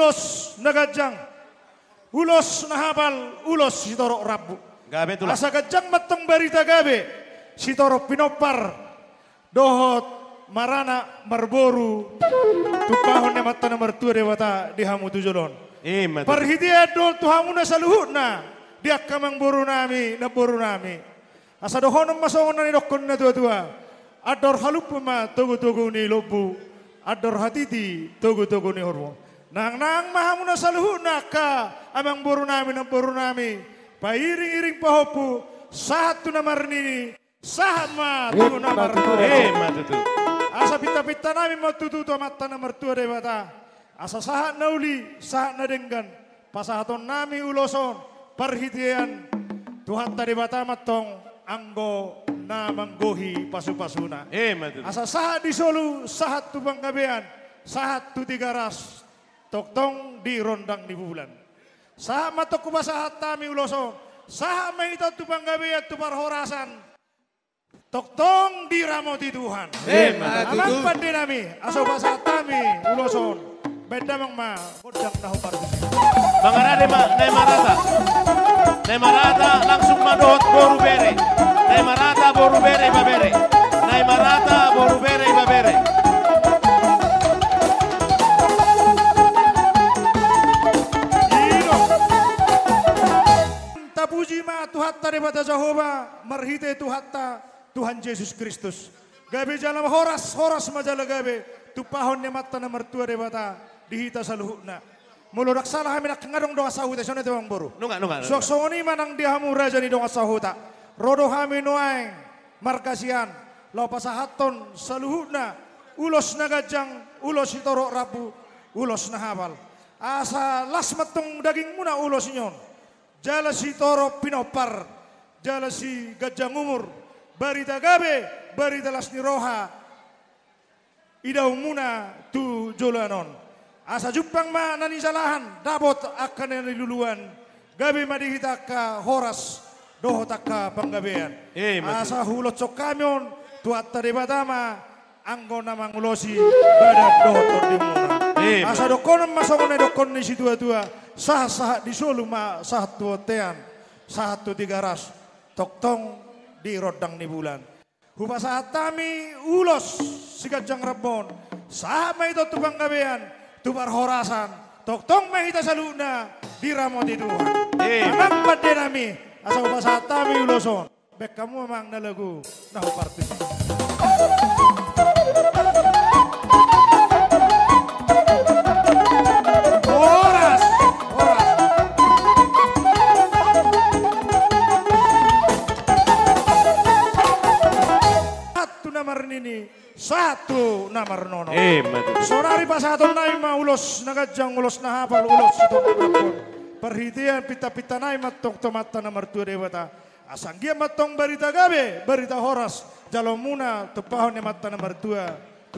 ulos nagajang, ulos nahabal, ulos sitoro rabu. Gabe tulah. Asa gajang matong berita gabe, sitoro pinopar, dohot marana marboru, tupahon na mata nomor 2 dewata dihamu tujolon. Perhitia dol tuhamu na saluhutna, dia kamang boru nami na boru nami. Asa dohonom masongon na nidokon na tua-tua, ador halupuma togo-togo ni lobu, ador hatiti togo-togo ni hormo. Nang mahamu na saluhutna ka, amang boru nami na boru nami, pairing-iring pahopu, sahat tu namar nini, sahat ma tu namar tu. Asa pita-pita nami mau tutu mata nomor 2 dewata. Asa sahat nauli, sahat nadenggan, pasahaton nami uloson, perhitian, Tuhan tadi bata matong, anggo na manggohi pasu-pasuna. Asa sahat di Solo, sahat tu Bangkabean, sahat tu Tiga Ras, toktong di rondang di bulan. Sahat matok kuba sahat tami uloson, sahat maita tu Bangkabean tu parhorasan, toktong di ramoti Tuhan. Amang pandi nami, aso sahat tami uloson, beda mang ma, kodang naho partus. Mangarade ma, Nay Marata langsung madohot boru bere. Nay Marata boru bere babere. Nay Marata boru bere babere. Tapuji ma Tuhatta daripada Jehovah, marhite Tuhatta Tuhan Yesus Kristus. Gabe jalan horas majala gabe, tupahon ni mata nomor 2 daripada dihita saluhuna. Mulurak salah kami nak ngadong doa sahuta sana tewang boru. Nunga. Sok-soni manang dihamu raja ni doa sahuta. Rodo kami nuaeng markasian. Lau pasahaton saluhuna. Ulos nagajang, ulos itorok rabu, ulos nahabal. Asa las matong daging muna ulos nyon. Jala si toro pinopar, jala si gajang umur. Barita gabe, barita las ni roha. Idaw muna tu jolanon. Asa jupang ma nanisalahan dabot akan yang luluan gabi madihita ka horas doho takka panggabean. Asa hulot sok kamyon tuat tadi batama anggo namang ulosi badat doho tordimuna. Asa dokon masongon dokon ni si tua-tua sah di Solo ma sah tuotean sah tu Tiga Ras toktong di rodang ni bulan. Hupa saat tami ulos si gajang rabon sah ma itu tu panggabean. Tubar horasan, toktong mahita saluna, diramoti Tuhan. Amang pade nami, asal pasat tami uloson. Bek kamu amang nalagu, nahu partis. Horas. Satu namar nini. Satu namar nono. Sonari pasaton naima ulos nagajang ulos nahapal ulos ito napon. Perhitian pita-pita naima tong tomata namar 2 dewata. Asanggia matong barita gabe, barita horas. Jalo muna tupahon ni mata namar 2.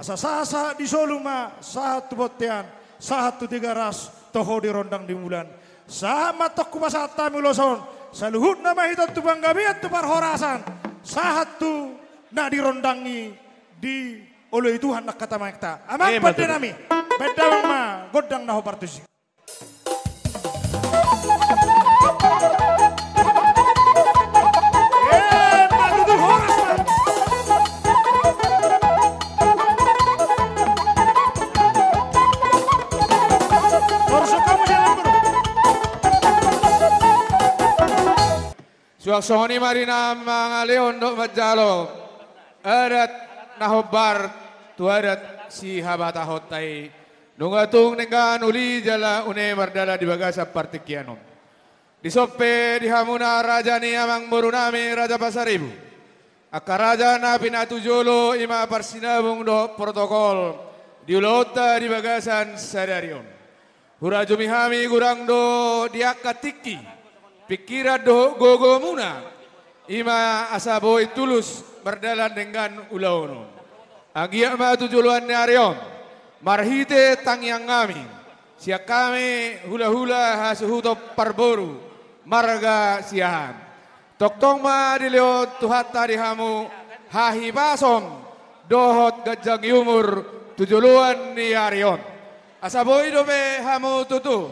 Asa sasa di Solo ma, sahat tu botean, sahat tu Tiga Ras, toho di rondang di bulan. Sahat matok ku pasahat tami uloson, saluhut nama hitot tu banggabe tu parhorasan. Sahat tu na dirondangi di oleh Tuhan nak kata makta. Amang pade nami, beda ma godang naho partus. Matutu horas man. Orso kamu jalan bro. Suaksoni marina mga leon do majalo. Adat nahobar tuadat si habata hotai nungatung nenggan uli jala une mardala di bagasa partikianom di sope di hamuna raja ni amang borunami raja pasaribu akaraja na pinatujolo ima parsinabung do protokol di ulota di bagasan sadarion hura jumihami gurang do diakatiki pikiran do gogo muna ima asaboy tulus berdalan dengan ulauno. Agia ma tujuluan ni Arion. Marhite tangyang kami. Siya kami hula-hula hasuhuto parboru. Marga siyahan. Toktong ma dilio tuhata dihamu hahibasom. Dohot gajang yumur tujuluan ni Arion. Asaboy dobe hamu tutu.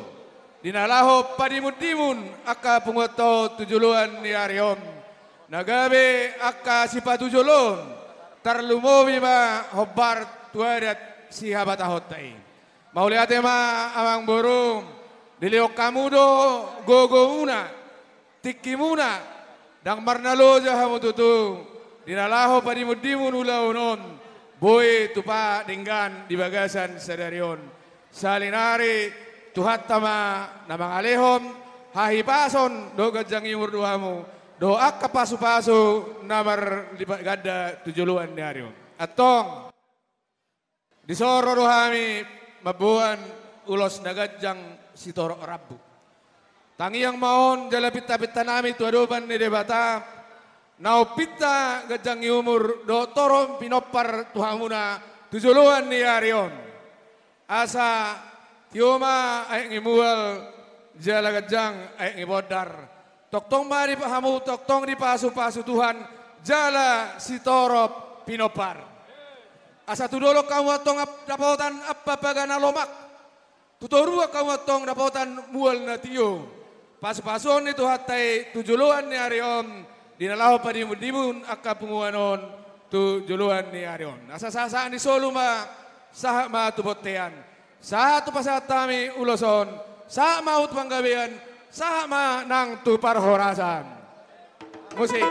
Dinalaho padimun-dimun aka pungoto tujuluan ni Arion. Nagabe aka sipatujulon. Tarlumobi ma hobbar tuadat si habatahotay. Mauliate ma amang burung. Diliok kamudo gogo muna. Tiki muna. Dang marnalo jahamu tutu. Dinalaho padimun-dimun ulaunon. Boy tupa dinggan di bagasan sadarion. Salinari tuhat tama namang alehom hahipason do gajang imur duhamu do akka pasu-pasu namar di gada tujuluan ni arion. Atong disoro duhami mabuan ulos nagajang sitoro rabu. Tangi yang maon jala pita-pita nami tuadoban ni debata nau pita gajang umur do torom pinopar tuhamuna tujuluan ni arion. Asa tioma ay ngimual jala gajang ay ngibodar. Toktong mari pahamu toktong di pasu-pasu Tuhan jala sitorop pinopar. Asa tudolok kamu atong dapotan apa pagana lomak. Tutorua kamu atong dapotan mual na tiyo. Pasu-pasun itu hatai tujuluan ni arion. Dinalaw pa dimun akka punguanon tujuluan ni arion. Asa sasaan di soluma saha matubotean, saha tu pasatami uloson, saha maut panggabian, saha ma nang tu parhorasan. Musik.